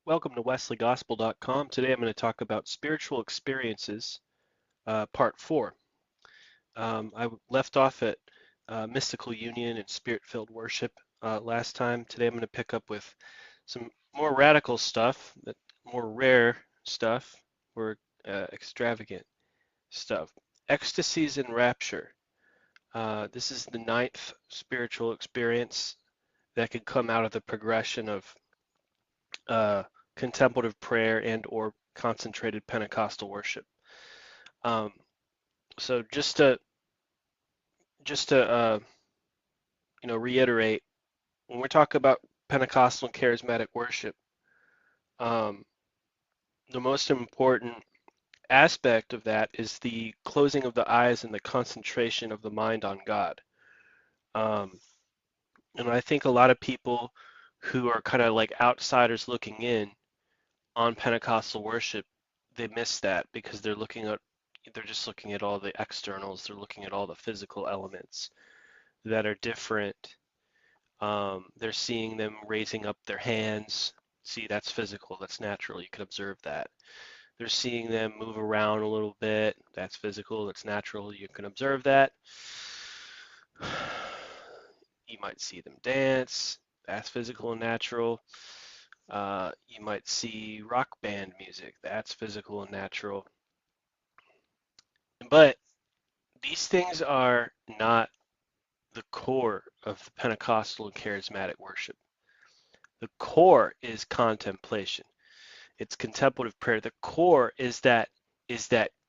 Welcome to wesleygospel.com. Today I'm going to talk about spiritual experiences, part 4. I left off at mystical union and spirit-filled worship last time. Today I'm going to pick up with some more radical stuff, more rare stuff, or extravagant stuff. Ecstasies and rapture. This is the ninth spiritual experience that can come out of the progression of uh, contemplative prayer and or concentrated Pentecostal worship. Um, so just to reiterate, when we're talking about Pentecostal and charismatic worship, um, the most important aspect of that is the closing of the eyes and the concentration of the mind on God. Um, and I think a lot of people who are kind of like outsiders looking in on Pentecostal worship, they miss that because they're just looking at all the externals. They're looking at all the physical elements that are different. They're seeing them raising up their hands. See, that's physical. That's natural. You can observe that. They're seeing them move around a little bit. That's physical. That's natural. You can observe that. You might see them dance. That's physical and natural. You might see rock band music. That's physical and natural. But these things are not the core of the Pentecostal and charismatic worship. The core is contemplation. It's contemplative prayer. The core is that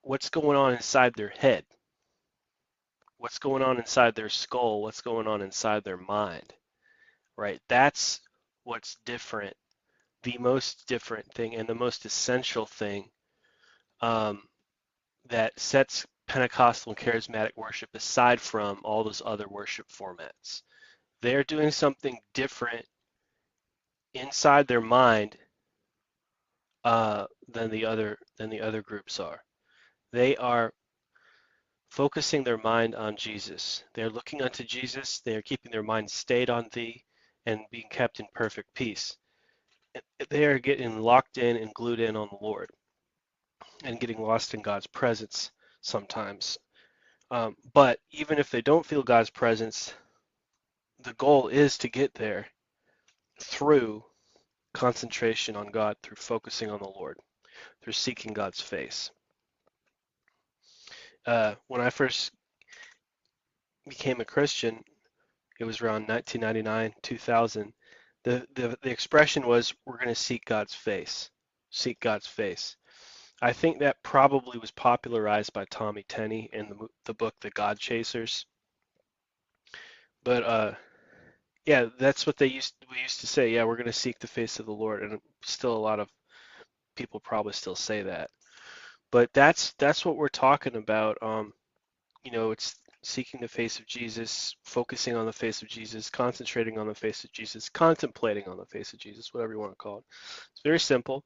what's going on inside their head, what's going on inside their skull, what's going on inside their mind, right? That's what's different, the most different thing and the most essential thing um, that sets Pentecostal and charismatic worship aside from all those other worship formats. They're doing something different inside their mind than the other groups are. They are focusing their mind on Jesus. They're looking unto Jesus. They are keeping their mind stayed on thee and being kept in perfect peace. They are getting locked in and glued in on the Lord and getting lost in God's presence sometimes. But even if they don't feel God's presence, the goal is to get there through concentration on God, through focusing on the Lord, through seeking God's face. When I first became a Christian, it was around 1999, 2000. The expression was, we're going to seek God's face. Seek God's face. I think that probably was popularized by Tommy Tenney in the book The God Chasers. But yeah, that's what we used to say. Yeah, we're going to seek the face of the Lord, and still a lot of people probably still say that. But that's what we're talking about. It's seeking the face of Jesus, focusing on the face of Jesus, concentrating on the face of Jesus, contemplating on the face of Jesus, whatever you want to call it. It's very simple,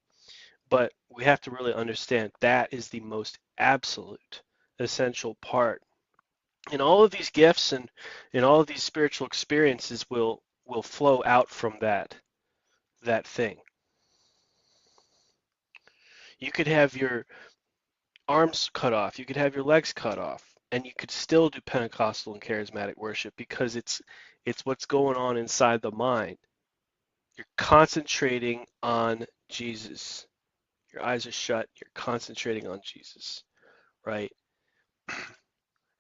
but we have to really understand that is the most absolute, essential part. And all of these gifts and all of these spiritual experiences will flow out from that thing. You could have your arms cut off, you could have your legs cut off, and you could still do Pentecostal and charismatic worship because it's what's going on inside the mind. You're concentrating on Jesus. Your eyes are shut, you're concentrating on Jesus, right?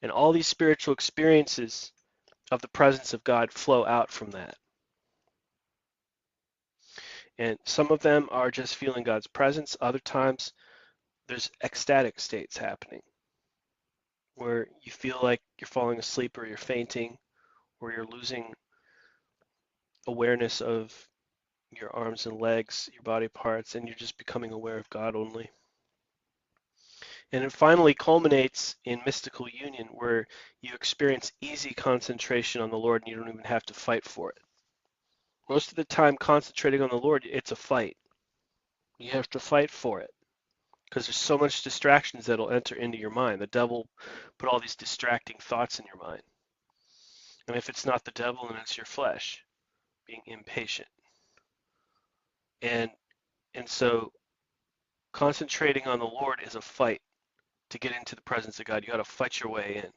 And all these spiritual experiences of the presence of God flow out from that. And some of them are just feeling God's presence. Other times there's ecstatic states happening where you feel like you're falling asleep or you're fainting or you're losing awareness of your arms and legs, your body parts, and you're just becoming aware of God only. And it finally culminates in mystical union where you experience easy concentration on the Lord and you don't even have to fight for it. Most of the time, concentrating on the Lord, it's a fight. You have to fight for it because there's so much distractions that'll enter into your mind. The devil put all these distracting thoughts in your mind. And if it's not the devil, then it's your flesh being impatient. And And so concentrating on the Lord is a fight to get into the presence of God. You got to fight your way in.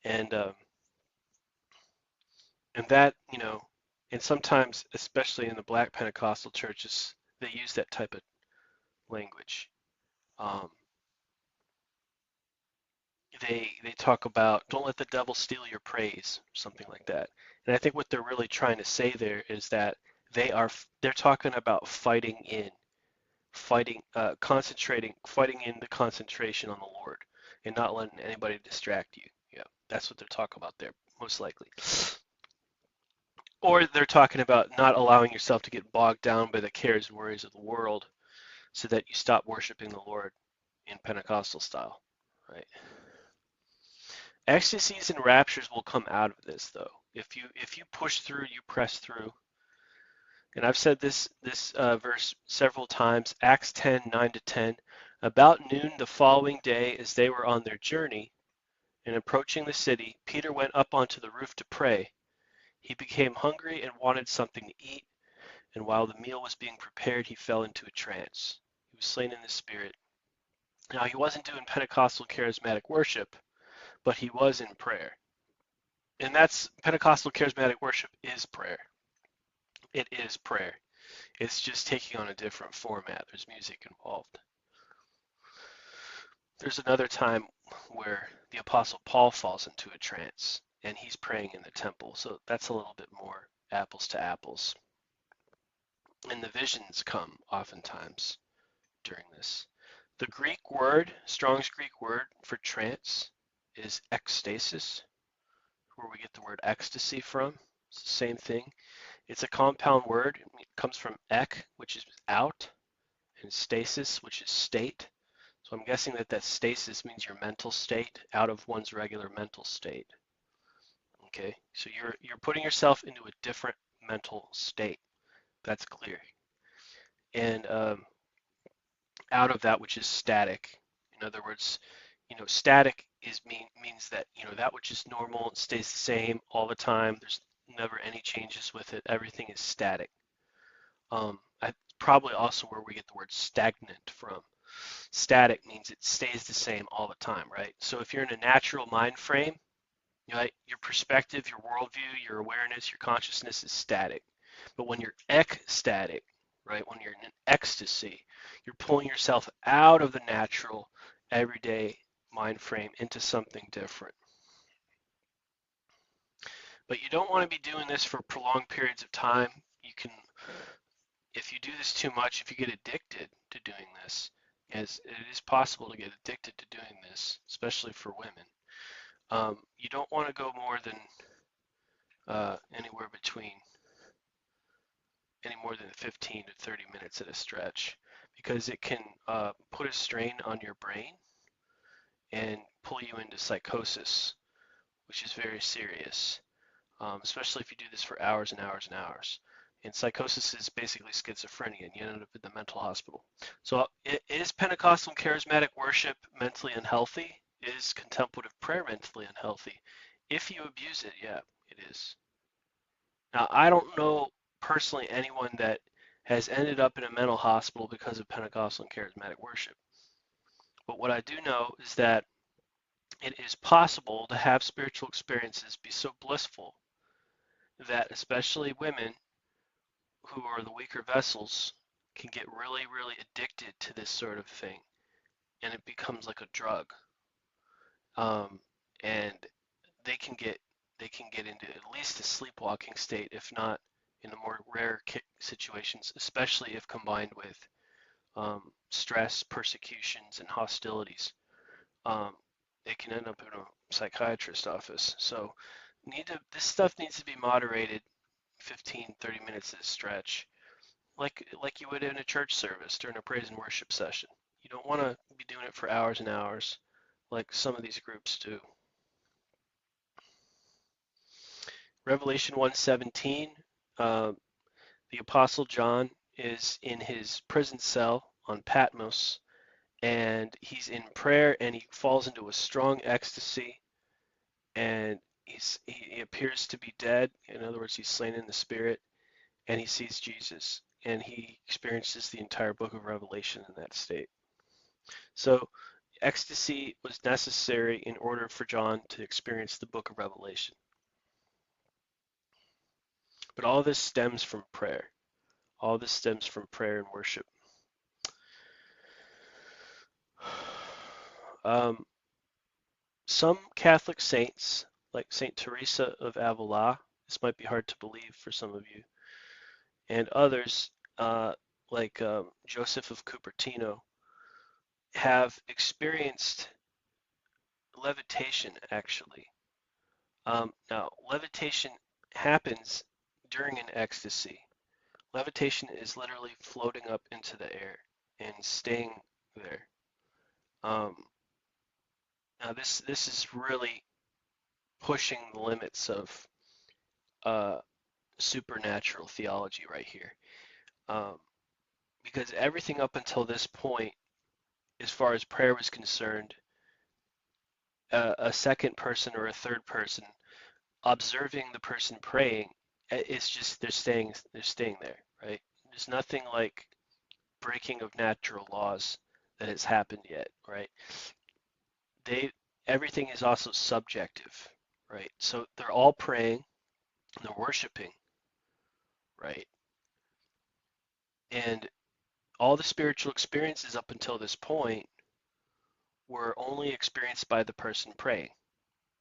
And that, and sometimes, especially in the Black Pentecostal churches, they use that type of language. Um, they talk about don't let the devil steal your praise, something like that. And I think what they're really trying to say there is that they're talking about fighting in the concentration on the Lord, and not letting anybody distract you. Yeah, that's what they're talking about there, most likely. Or they're talking about not allowing yourself to get bogged down by the cares and worries of the world so that you stop worshiping the Lord in Pentecostal style, right? Ecstasies and raptures will come out of this though. If you push through, you press through. And I've said this verse several times, Acts 10:9 to 10. About noon the following day, as they were on their journey and approaching the city, Peter went up onto the roof to pray. He became hungry and wanted something to eat, and while the meal was being prepared, he fell into a trance. He was slain in the spirit. Now he wasn't doing Pentecostal charismatic worship, but he was in prayer. And that's Pentecostal charismatic worship is prayer. It is prayer. It's just taking on a different format. There's music involved. There's another time where the Apostle Paul falls into a trance and he's praying in the temple. So that's a little bit more apples to apples. And the visions come oftentimes during this. The Greek word, Strong's Greek word for trance is ecstasis, where we get the word ecstasy from. It's the same thing. It's a compound word. It comes from ek, which is out, and stasis, which is state. So I'm guessing that stasis means your mental state, out of one's regular mental state. Okay, so you're putting yourself into a different mental state. That's clear. And out of that which is static. In other words, static means that that which is normal stays the same all the time. There's never any changes with it. Everything is static. Probably also where we get the word stagnant from. Static means it stays the same all the time, right? So if you're in a natural mind frame, right, your perspective, your worldview, your awareness, your consciousness is static. But when you're ecstatic, right, when you're in ecstasy, you're pulling yourself out of the natural, everyday mind frame into something different. But you don't want to be doing this for prolonged periods of time. You can, if you do this too much, if you get addicted to doing this, as it is possible to get addicted to doing this, especially for women, you don't want to go more than any more than 15 to 30 minutes at a stretch, because it can put a strain on your brain and pull you into psychosis, which is very serious, especially if you do this for hours and hours and hours. And psychosis is basically schizophrenia, and you end up in the mental hospital. So is Pentecostal charismatic worship mentally unhealthy? Is contemplative prayer mentally unhealthy? If you abuse it, yeah, it is. Now, I don't know personally anyone that has ended up in a mental hospital because of Pentecostal and charismatic worship. But what I do know is that it is possible to have spiritual experiences be so blissful that especially women who are the weaker vessels can get really, really addicted to this sort of thing, and it becomes like a drug. And they can get into at least a sleepwalking state, if not in the more rare situations, especially if combined with stress, persecutions, and hostilities. They can end up in a psychiatrist office. So this stuff needs to be moderated 15, 30 minutes at a stretch, like you would in a church service during a praise and worship session. You don't want to be doing it for hours and hours like some of these groups do. Revelation 1:17, the Apostle John is in his prison cell on Patmos, and he's in prayer, and he falls into a strong ecstasy, and he appears to be dead. In other words, he's slain in the spirit, and he sees Jesus. and he experiences the entire book of Revelation in that state. So ecstasy was necessary in order for John to experience the book of Revelation. But all this stems from prayer. All this stems from prayer and worship. Some Catholic saints, like Saint Teresa of Avila, this might be hard to believe for some of you, and others, like Joseph of Cupertino, have experienced levitation actually. Now, levitation happens during an ecstasy. Levitation is literally floating up into the air and staying there. Um, Now, this is really pushing the limits of uh, supernatural theology right here, um, because everything up until this point, as far as prayer was concerned, a second person or a third person observing the person praying, it's just they're staying there, right? There's nothing like breaking of natural laws that has happened yet, right? They Everything is also subjective, right? So they're all praying and they're worshiping, right? And all the spiritual experiences up until this point were only experienced by the person praying,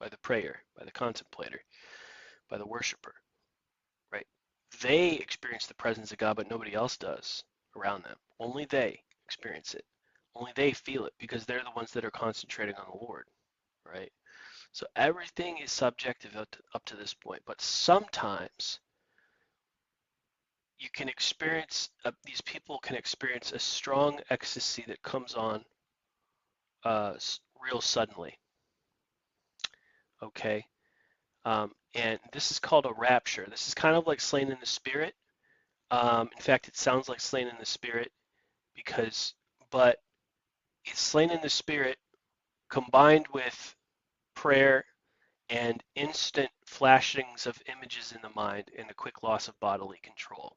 by the prayer, by the contemplator, by the worshiper, right? They experience the presence of God, but nobody else does around them. Only they experience it. Only they feel it because they're the ones that are concentrating on the Lord, right? So everything is subjective up to this point, but sometimes you can experience, these people can experience a strong ecstasy that comes on real suddenly, okay? And this is called a rapture. This is kind of like slain in the spirit. In fact, it sounds like slain in the spirit but it's slain in the spirit combined with prayer and instant flashings of images in the mind and a quick loss of bodily control.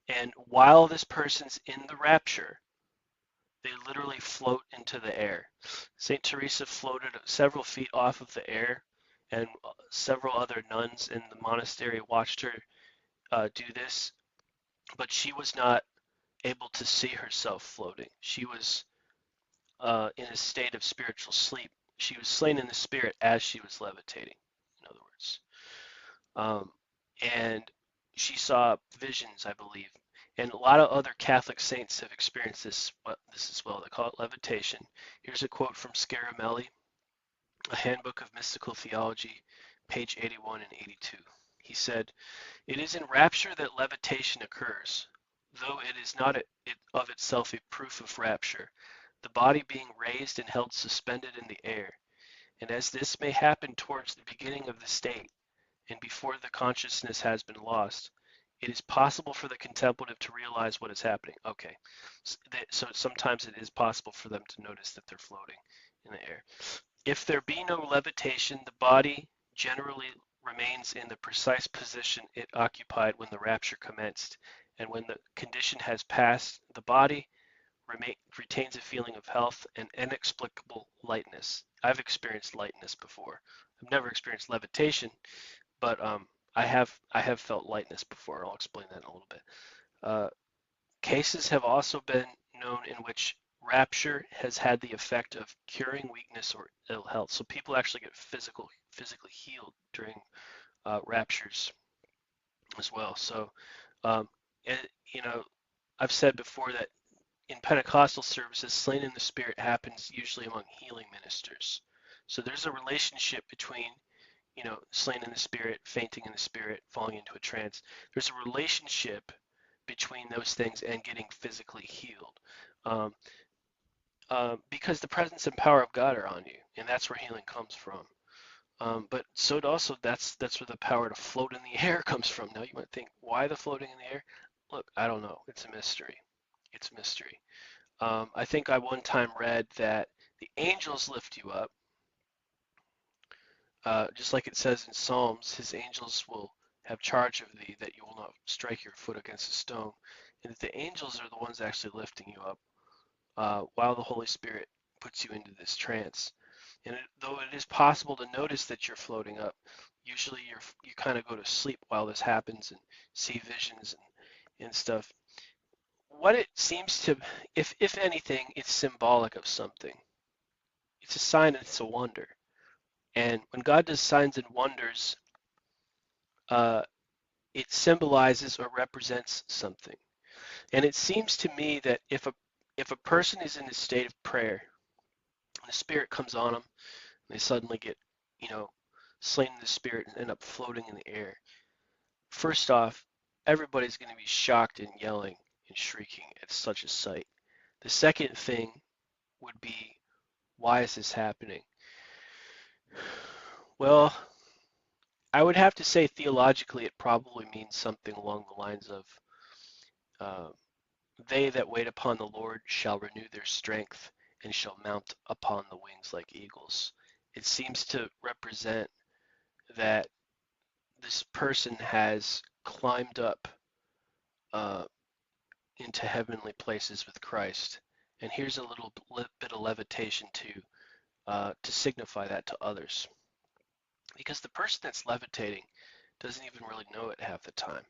And while this person's in the rapture, they literally float into the air. St. Teresa floated several feet off of the air, and several other nuns in the monastery watched her do this, but she was not able to see herself floating. She was in a state of spiritual sleep. She was slain in the spirit as she was levitating, in other words. Um, and she saw visions, I believe. And a lot of other Catholic saints have experienced this as well. They call it levitation. Here's a quote from Scaramelli, A Handbook of Mystical Theology, page 81 and 82. He said, "It is in rapture that levitation occurs, though it is not of itself a proof of rapture, the body being raised and held suspended in the air. And as this may happen towards the beginning of the state, and before the consciousness has been lost, it is possible for the contemplative to realize what is happening." Okay, so sometimes it is possible for them to notice that they're floating in the air. "If there be no levitation, the body generally remains in the precise position it occupied when the rapture commenced, and when the condition has passed, the body retains a feeling of health and inexplicable lightness." I've experienced lightness before. I've never experienced levitation, but I have felt lightness before. I'll explain that in a little bit. Uh, Cases have also been known in which rapture has had the effect of curing weakness or ill health. So people actually get physically healed during raptures as well. So, um, and, you know, I've said before that in Pentecostal services, slain in the spirit happens usually among healing ministers. So there's a relationship between, slain in the spirit, fainting in the spirit, falling into a trance. There's a relationship between those things and getting physically healed. Um, because the presence and power of God are on you, and that's where healing comes from. But so also that's where the power to float in the air comes from. Now you might think, why the floating in the air? Look, I don't know. It's a mystery. It's a mystery. I think I one time read that the angels lift you up, just like it says in Psalms, his angels will have charge of thee that you will not strike your foot against a stone. and that the angels are the ones actually lifting you up while the Holy Spirit puts you into this trance. And though it is possible to notice that you're floating up, usually you kind of go to sleep while this happens and see visions and stuff. What it seems to, if anything, it's symbolic of something. It's a sign and it's a wonder. And when God does signs and wonders, uh, it symbolizes or represents something. And it seems to me that if a person is in a state of prayer, and the Spirit comes on them, and they suddenly get, you know, slain in the Spirit and end up floating in the air. First off, everybody's going to be shocked and yelling and shrieking at such a sight. The second thing would be, why is this happening? Well, I would have to say theologically it probably means something along the lines of, uh, they that wait upon the Lord shall renew their strength and shall mount upon the wings like eagles. It seems to represent that this person has climbed up uh, into heavenly places with Christ. And here's a little bit of levitation to signify that to others. Because the person that's levitating doesn't even really know it half the time.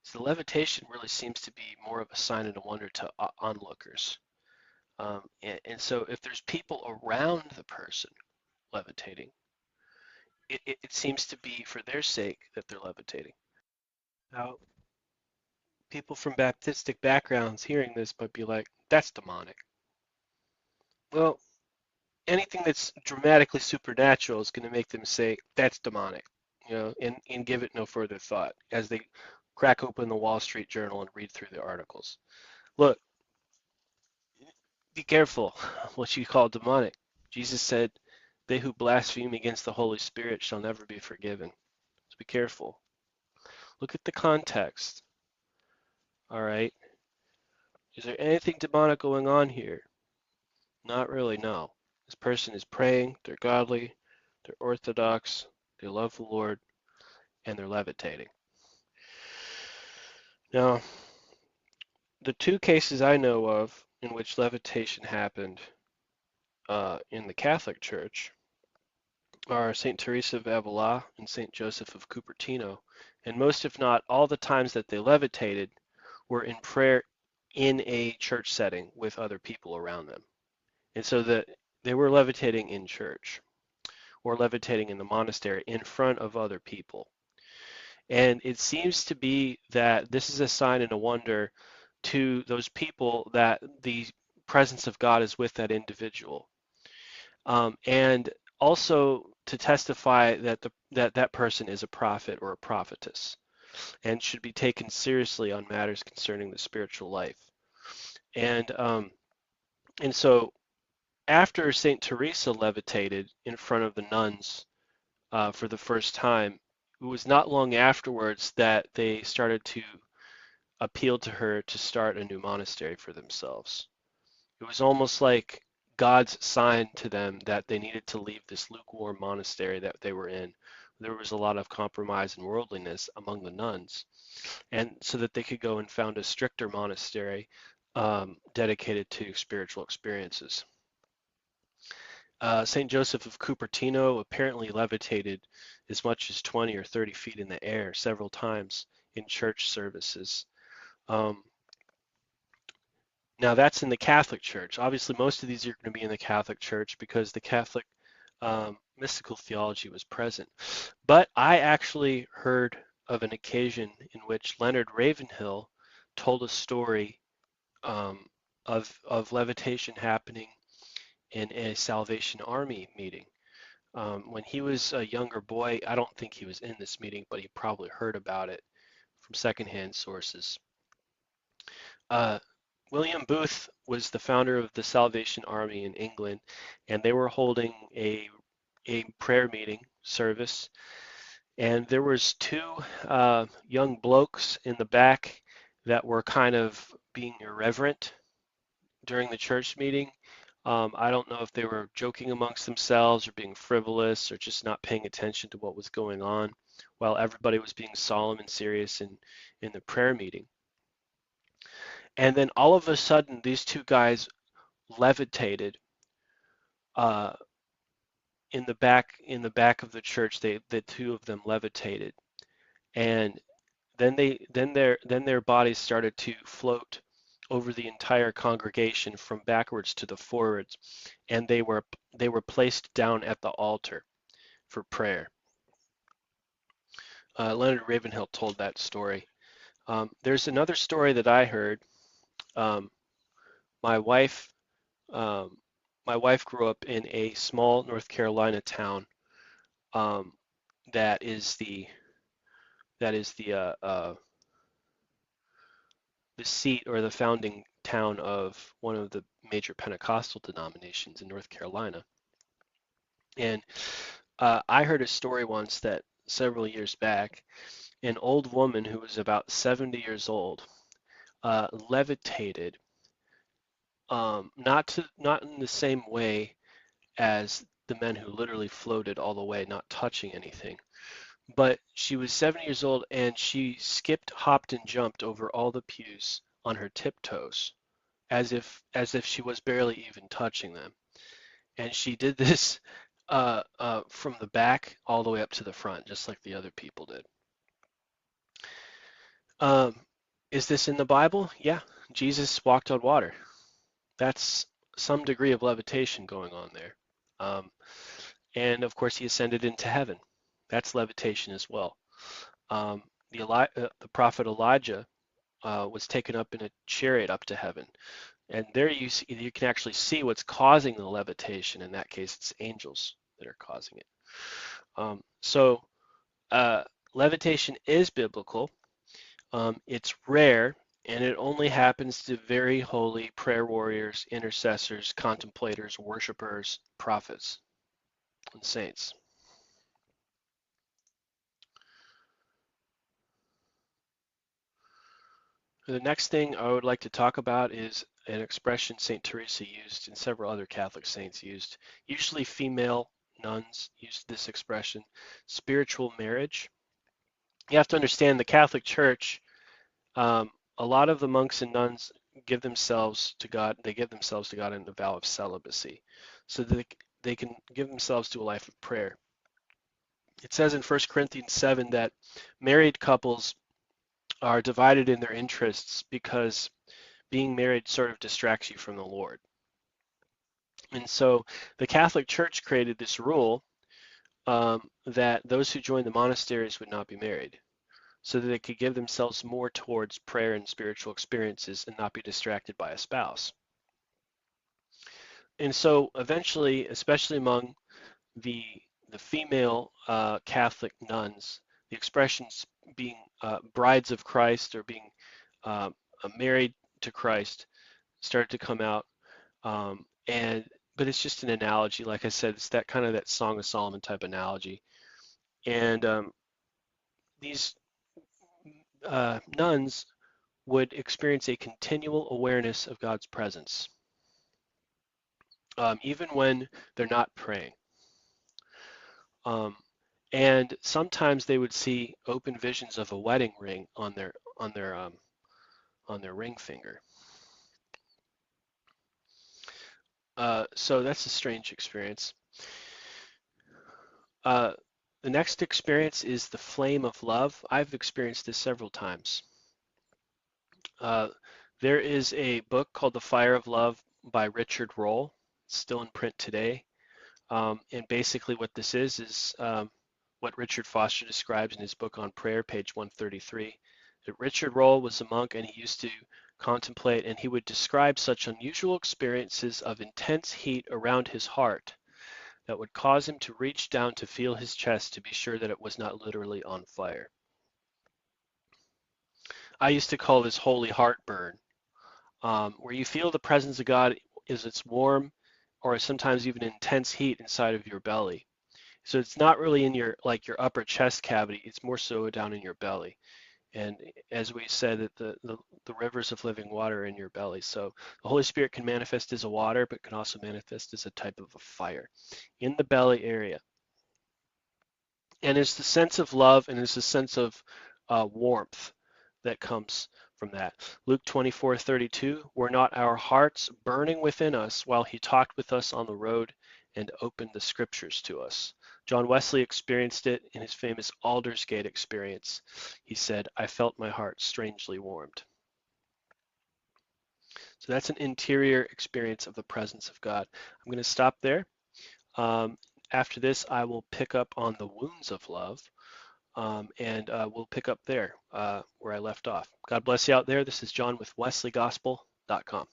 So the levitation really seems to be more of a sign and a wonder to onlookers. And so if there's people around the person levitating, it seems to be for their sake that they're levitating. Now, people from Baptistic backgrounds hearing this might be like, that's demonic. Well, anything that's dramatically supernatural is going to make them say, that's demonic, and give it no further thought as they crack open the Wall Street Journal and read through the articles. Look, be careful what you call demonic. Jesus said, they who blaspheme against the Holy Spirit shall never be forgiven. So be careful. Look at the context. All right. Is there anything demonic going on here? Not really, no. This person is praying, they're godly, they're orthodox, they love the Lord, and they're levitating. Now, the two cases I know of in which levitation happened in the Catholic Church are St. Teresa of Avila and St. Joseph of Cupertino. And most, if not all, the times that they levitated were in prayer in a church setting with other people around them. And so that they were levitating in church or levitating in the monastery in front of other people. And it seems to be that this is a sign and a wonder to those people that the presence of God is with that individual. And also to testify that that person is a prophet or a prophetess and should be taken seriously on matters concerning the spiritual life. And so after Saint Teresa levitated in front of the nuns for the first time, it was not long afterwards that they started to appeal to her to start a new monastery for themselves. It was almost like God's sign to them that they needed to leave this lukewarm monastery that they were in. There was a lot of compromise and worldliness among the nuns, and so that they could go and found a stricter monastery dedicated to spiritual experiences. St. Joseph of Cupertino apparently levitated as much as 20 or 30 feet in the air several times in church services. Um, Now that's in the Catholic Church. Obviously, most of these are going to be in the Catholic Church because the Catholic mystical theology was present. But I actually heard of an occasion in which Leonard Ravenhill told a story of levitation happening in a Salvation Army meeting. When he was a younger boy, I don't think he was in this meeting, but he probably heard about it from secondhand sources. Uh, William Booth was the founder of the Salvation Army in England, and they were holding a prayer meeting service, and there was two young blokes in the back that were kind of being irreverent during the church meeting. I don't know if they were joking amongst themselves or being frivolous or just not paying attention to what was going on while everybody was being solemn and serious in the prayer meeting. And then all of a sudden, these two guys levitated uh, in the back of the church. The two of them levitated, and then their bodies started to float over the entire congregation from backwards to the forwards, and they were placed down at the altar for prayer. Leonard Ravenhill told that story. There's another story that I heard. Um, my wife, um, my wife grew up in a small North Carolina town um, that is the seat or the founding town of one of the major Pentecostal denominations in North Carolina. And I heard a story once that several years back, an old woman who was about 70 years old levitated, not in the same way as the men who literally floated all the way, not touching anything. But she was 70 years old and she skipped, hopped, and jumped over all the pews on her tiptoes, as if she was barely even touching them. And she did this from the back all the way up to the front, just like the other people did. Um, is this in the Bible? Yeah, Jesus walked on water. That's some degree of levitation going on there. Um, and of course, he ascended into heaven. That's levitation as well. Um, the prophet Elijah was taken up in a chariot up to heaven. And there you can actually see what's causing the levitation. In that case, it's angels that are causing it. So levitation is biblical. It's rare, and it only happens to very holy prayer warriors, intercessors, contemplators, worshipers, prophets, and saints. The next thing I would like to talk about is an expression St. Teresa used and several other Catholic saints used. Usually female nuns used this expression, spiritual marriage. You have to understand the Catholic Church, a lot of the monks and nuns give themselves to God, they give themselves to God in a vow of celibacy so that they can give themselves to a life of prayer. It says in 1 Corinthians 7 that married couples are divided in their interests because being married sort of distracts you from the Lord. And so the Catholic Church created this rule that those who joined the monasteries would not be married, so that they could give themselves more towards prayer and spiritual experiences and not be distracted by a spouse. And so eventually, especially among the female Catholic nuns, the expressions being brides of Christ or being uh, married to Christ started to come out. And but it's just an analogy. Like I said, it's that kind of that Song of Solomon type analogy. And these nuns would experience a continual awareness of God's presence, even when they're not praying. Um, and sometimes they would see open visions of a wedding ring on their on their ring finger. So that's a strange experience. Uh, the next experience is the flame of love. I've experienced this several times. Uh, there is a book called The Fire of Love by Richard Roll, still in print today. And basically what this is what Richard Foster describes in his book on prayer, page 133. That Richard Roll was a monk and he used to contemplate, and he would describe such unusual experiences of intense heat around his heart that would cause him to reach down to feel his chest to be sure that it was not literally on fire. I used to call this holy heartburn, where you feel the presence of God is it's warm or sometimes even intense heat inside of your belly. So it's not really in your upper chest cavity, it's more so down in your belly. And as we said, that the rivers of living water are in your belly. So the Holy Spirit can manifest as a water, but can also manifest as a type of a fire in the belly area. And it's the sense of love and it's the sense of warmth that comes from that. Luke 24:32, were not our hearts burning within us while he talked with us on the road and opened the scriptures to us? John Wesley experienced it in his famous Aldersgate experience. He said, I felt my heart strangely warmed. So that's an interior experience of the presence of God. I'm going to stop there. After this, I will pick up on the wounds of love, and we'll pick up there where I left off. God bless you out there. This is John with wesleygospel.com.